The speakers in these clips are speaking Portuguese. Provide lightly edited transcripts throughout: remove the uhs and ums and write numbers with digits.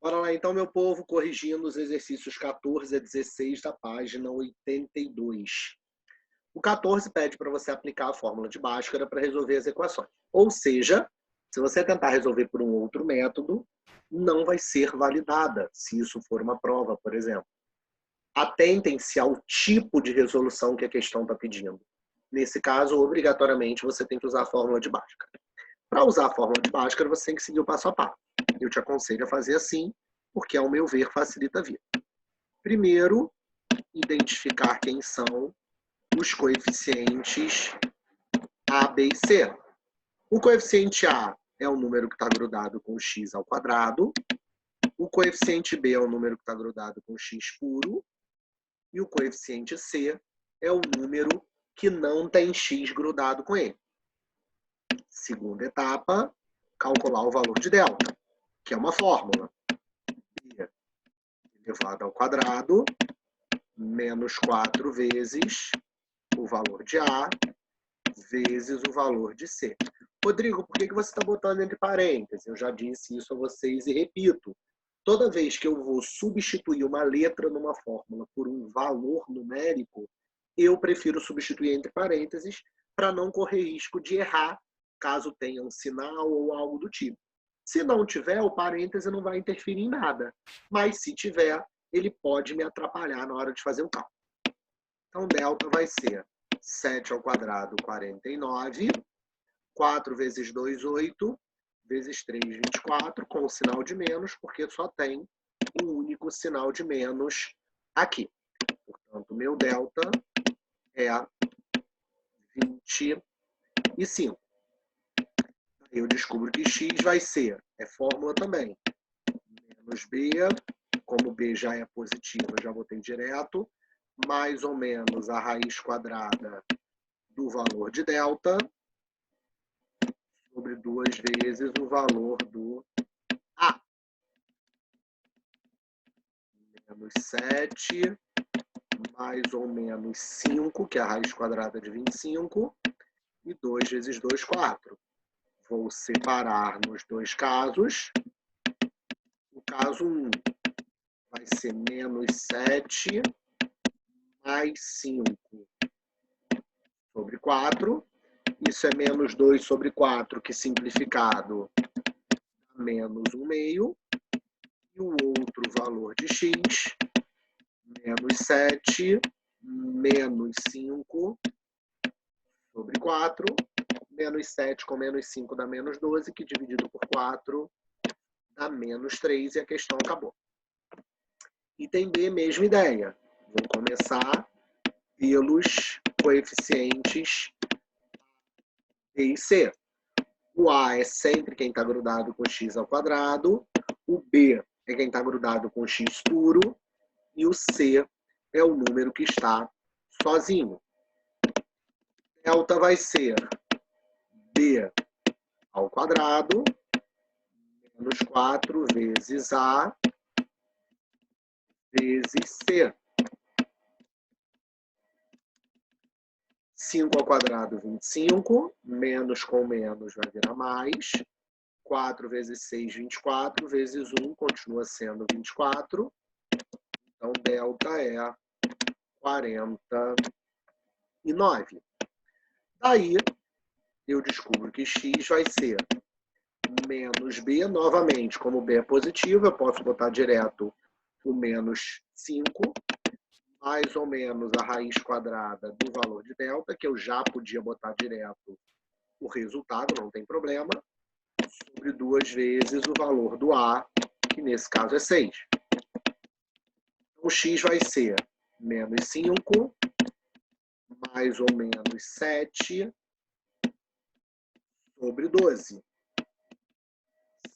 Bora lá então, meu povo, corrigindo os exercícios 14 a 16 da página 82. O 14 pede para você aplicar a fórmula de Bhaskara para resolver as equações. Ou seja, se você tentar resolver por um outro método, não vai ser validada, se isso for uma prova, por exemplo. Atentem-se ao tipo de resolução que a questão está pedindo. Nesse caso, obrigatoriamente, você tem que usar a fórmula de Bhaskara. Para usar a fórmula de Bhaskara, você tem que seguir o passo a passo. Eu te aconselho a fazer assim, porque, ao meu ver, facilita a vida. Primeiro, identificar quem são os coeficientes A, B e C. O coeficiente A é o número que está grudado com x ao quadrado. O coeficiente B é o número que está grudado com x puro. E o coeficiente C é o número que não tem x grudado com ele. Segunda etapa, calcular o valor de delta, que é uma fórmula. B elevado ao quadrado menos 4 vezes o valor de A vezes o valor de C. Rodrigo, por que você está botando entre parênteses? Eu já disse isso a vocês e repito. Toda vez que eu vou substituir uma letra numa fórmula por um valor numérico, eu prefiro substituir entre parênteses para não correr risco de errar, caso tenha um sinal ou algo do tipo. Se não tiver, o parêntese não vai interferir em nada. Mas se tiver, ele pode me atrapalhar na hora de fazer o cálculo. Então, delta vai ser 7 ao quadrado, 49. 4 vezes 2, 8. Vezes 3, 24, com o sinal de menos, porque só tem um único sinal de menos aqui. Portanto, meu delta é 25. Aí eu descubro que x vai ser, é fórmula também, menos b, como b já é positivo, eu já botei direto, mais ou menos a raiz quadrada do valor de delta, sobre 2 vezes o valor do A. Menos 7, mais ou menos 5, que é a raiz quadrada de 25, e 2 vezes 2, 4. Vou separar nos dois casos. O caso 1 vai ser menos 7 mais 5 sobre 4. Isso é menos 2 sobre 4, que simplificado dá menos 1 meio. E o outro valor de x, menos 7 menos 5 sobre 4. Menos 7 com menos 5 dá menos 12, que dividido por 4 dá menos 3, e a questão acabou. Item B, mesma ideia. Vou começar pelos coeficientes B e C. O A é sempre quem está grudado com x ao quadrado, o B é quem está grudado com x puro, e o C é o número que está sozinho. Delta vai ser B ao quadrado, menos 4 vezes A vezes C. 5 ao quadrado, 25. Menos com menos vai virar mais. 4 vezes 6, 24. Vezes 1 continua sendo 24. Então, delta é 49. Daí, eu descubro que x vai ser menos b. Novamente, como b é positivo, eu posso botar direto o menos 5, mais ou menos a raiz quadrada do valor de delta, que eu já podia botar direto o resultado, não tem problema, sobre 2 vezes o valor do A, que nesse caso é 6. Então, o x vai ser menos 5, mais ou menos 7, sobre 12.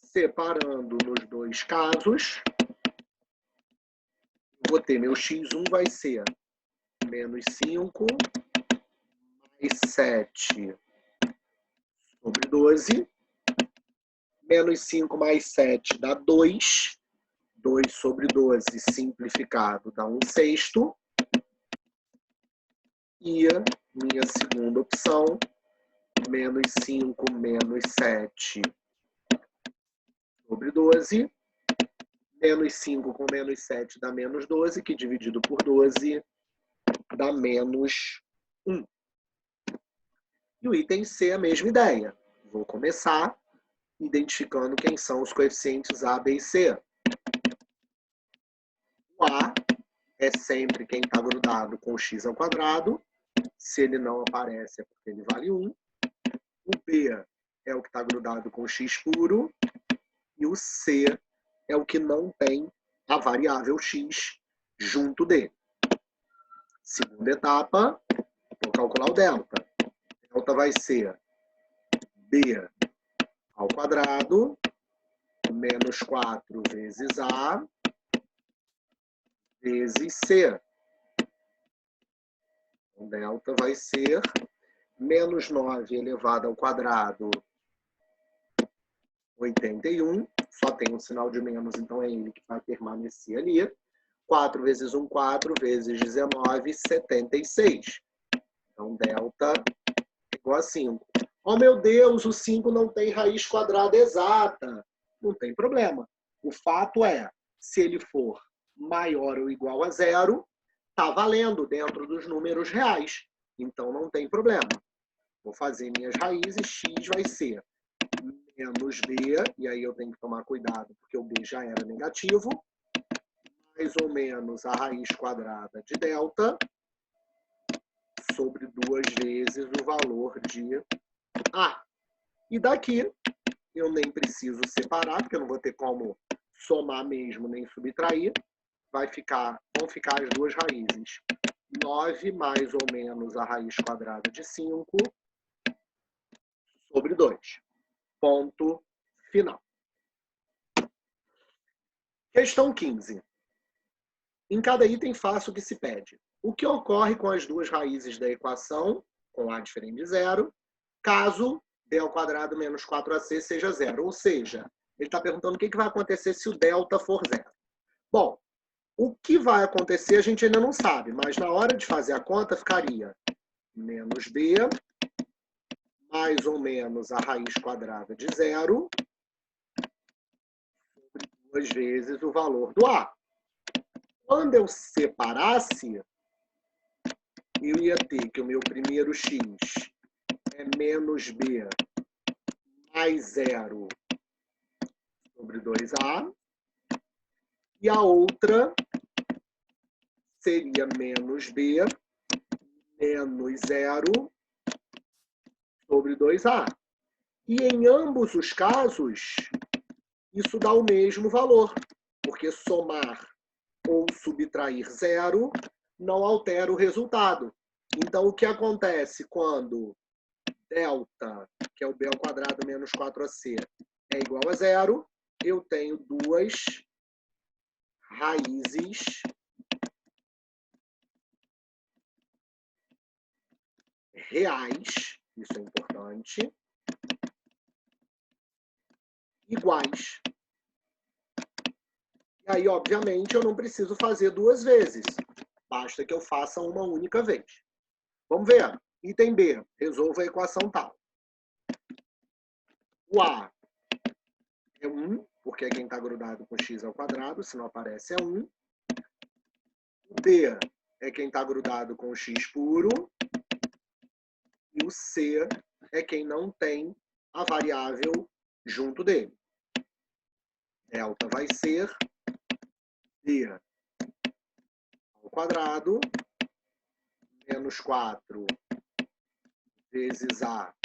Separando nos dois casos, vou ter meu x1 vai ser menos 5, mais 7 sobre 12. Menos 5 mais 7 dá 2. 2 sobre 12 simplificado dá 1/6. E a minha segunda opção, menos 5 menos 7 sobre 12. Menos 5 com menos 7 dá menos 12, que dividido por 12 dá menos 1. E o item C, a mesma ideia. Vou começar identificando quem são os coeficientes A, B e C. O A é sempre quem está grudado com x ao quadrado. Se ele não aparece, é porque ele vale 1. O B é o que está grudado com x puro. E o C é o que não tem a variável x junto dele. Segunda etapa, vou calcular o delta. Delta vai ser B ao quadrado, menos 4 vezes A, vezes C. O delta vai ser menos 9 elevado ao quadrado, 81. Só tem um sinal de menos, então é ele que vai permanecer ali. 4 vezes 1, 4, vezes 19, 76. Então, delta é igual a 5. Oh, meu Deus, o 5 não tem raiz quadrada exata. Não tem problema. O fato é, se ele for maior ou igual a 0, está valendo dentro dos números reais. Então, não tem problema. Vou fazer minhas raízes, x vai ser menos b, e aí eu tenho que tomar cuidado, porque o b já era negativo, mais ou menos a raiz quadrada de delta, sobre 2 vezes o valor de A. E daqui, eu nem preciso separar, porque eu não vou ter como somar mesmo, nem subtrair. Vão ficar as duas raízes. 9 mais ou menos a raiz quadrada de 5 sobre 2. Ponto final. Questão 15. Em cada item, faça o que se pede. O que ocorre com as duas raízes da equação, com A diferente de 0, caso d ao quadrado menos 4ac seja 0? Ou seja, ele está perguntando o que vai acontecer se o delta for 0. Bom, o que vai acontecer a gente ainda não sabe, mas na hora de fazer a conta ficaria menos b mais ou menos a raiz quadrada de 0 sobre 2 vezes o valor do A. Quando eu separasse, eu ia ter que o meu primeiro x é menos b mais 0 sobre 2a, e a outra seria menos b menos 0 sobre 2a. E em ambos os casos, isso dá o mesmo valor, porque somar ou subtrair 0 não altera o resultado. Então, o que acontece quando delta, que é o b ao quadrado menos 4ac, é igual a 0, eu tenho duas raízes reais, isso é importante, iguais. E aí, obviamente, eu não preciso fazer duas vezes. Basta que eu faça uma única vez. Vamos ver. Item B. Resolva a equação tal. O A é 1, porque é quem está grudado com x ao quadrado, se não aparece é 1. O B é quem está grudado com x puro. E o C é quem não tem a variável junto dele. Delta vai ser b ao quadrado menos 4 vezes a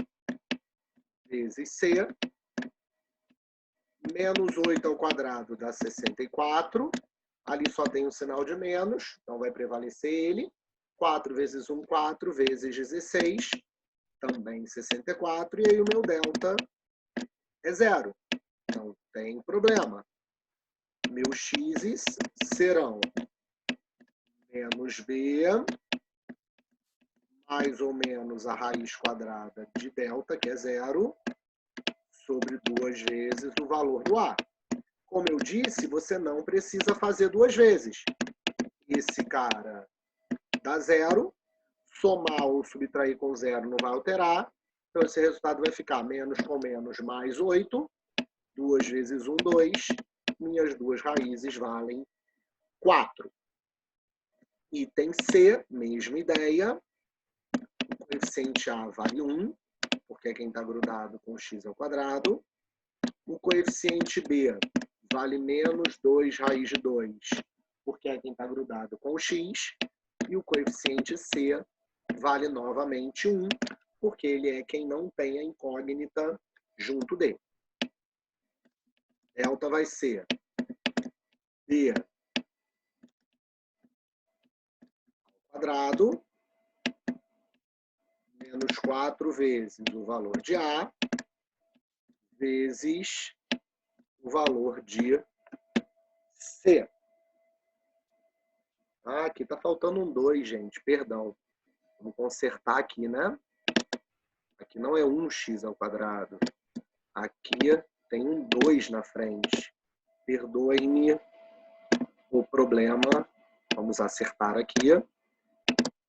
vezes c, menos 8 ao quadrado dá 64, ali só tem um sinal de menos, então vai prevalecer ele. 4 vezes 1, 4, vezes 16, também 64, e aí o meu delta é 0. Não tem problema. Meus x's serão menos b mais ou menos a raiz quadrada de delta, que é 0, sobre 2 vezes o valor do A. Como eu disse, você não precisa fazer duas vezes. Esse cara dá 0, somar ou subtrair com 0 não vai alterar, então esse resultado vai ficar menos com menos mais 8, 2 vezes 1, 2, minha e as duas raízes valem 4. Item C, mesma ideia. O coeficiente A vale 1, porque é quem está grudado com x ao quadrado. O coeficiente B vale menos 2 raiz de 2, porque é quem está grudado com o x. E o coeficiente C vale novamente 1, porque ele é quem não tem a incógnita junto dele. Delta vai ser B ao quadrado menos 4 vezes o valor de A vezes o valor de C. Ah, aqui está faltando um 2, gente, perdão. Vamos consertar aqui, né? Aqui não é 1x ao quadrado. Aqui tem um 2 na frente. Perdoem-me o problema. Vamos acertar aqui.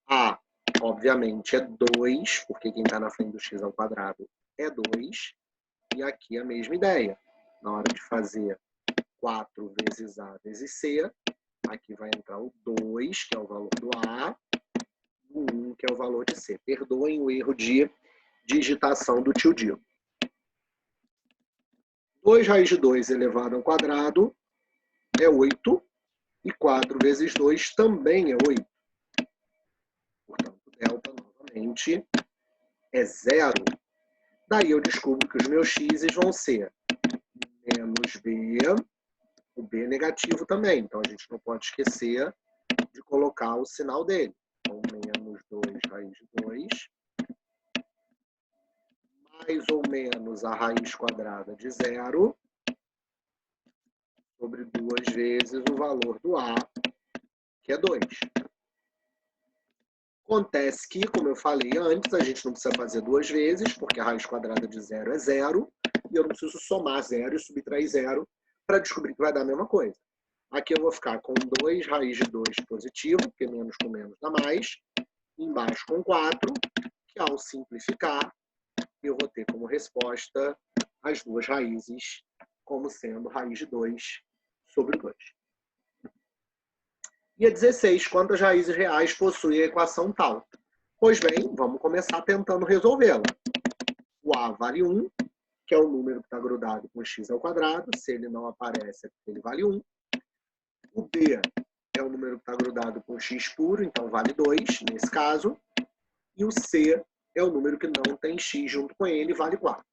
A, obviamente, é 2, porque quem está na frente do x ao quadrado é 2. E aqui a mesma ideia. Na hora de fazer 4 vezes A vezes C, aqui vai entrar o 2, que é o valor do A, e o 1, que é o valor de C. Perdoem o erro de digitação do tio Dio. 2 raiz de 2 elevado ao quadrado é 8, e 4 vezes 2 também é 8. Portanto, delta, novamente, é 0. Daí eu descubro que os meus x vão ser menos b, o b é negativo também, então a gente não pode esquecer de colocar o sinal dele. Então, menos 2 raiz de 2, mais ou menos a raiz quadrada de 0, sobre 2 vezes o valor do A, que é 2. Acontece que, como eu falei antes, a gente não precisa fazer 2 vezes, porque a raiz quadrada de 0 é 0, e eu não preciso somar 0 e subtrair 0 para descobrir que vai dar a mesma coisa. Aqui eu vou ficar com 2 raiz de 2 positivo, porque menos com menos dá mais, embaixo com 4, que ao simplificar, eu vou ter como resposta as duas raízes, como sendo raiz de 2 sobre 2. E a 16, quantas raízes reais possui a equação tal? Pois bem, vamos começar tentando resolvê-la. O A vale 1, que é o número que está grudado com x ao quadrado. Se ele não aparece, é porque ele vale 1. O B é o número que está grudado com x puro, então vale 2, nesse caso. E o C é o número que não tem x junto com ele, vale 4.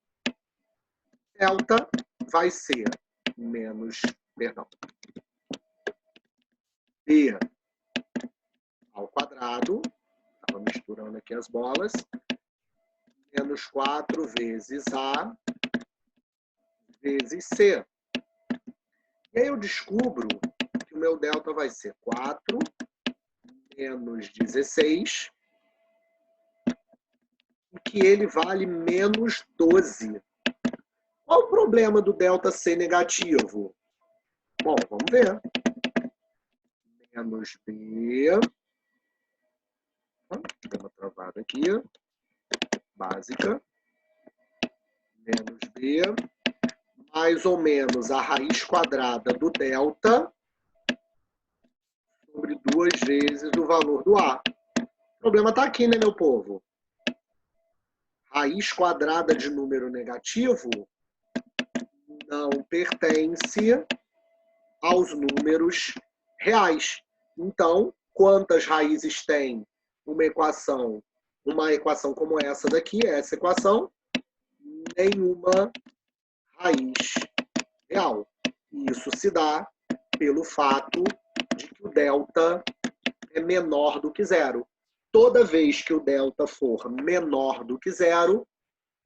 Delta vai ser menos, B ao quadrado, estava misturando aqui as bolas, menos 4 vezes A vezes C. E aí eu descubro que o meu delta vai ser 4 menos 16, e que ele vale menos 12. Qual o problema do delta ser negativo? Bom, vamos ver. Menos B. Deu uma travada aqui. Básica. Menos B. Mais ou menos a raiz quadrada do delta sobre 2 vezes o valor do A. O problema está aqui, né, meu povo? Raiz quadrada de número negativo não pertence aos números reais. Então, quantas raízes tem uma equação como essa daqui, essa equação? Nenhuma raiz real. E isso se dá pelo fato de que o delta é menor do que 0. Toda vez que o delta for menor do que 0,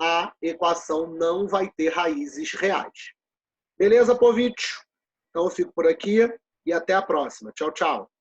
a equação não vai ter raízes reais. Beleza, povitio? Então eu fico por aqui e até a próxima. Tchau, tchau.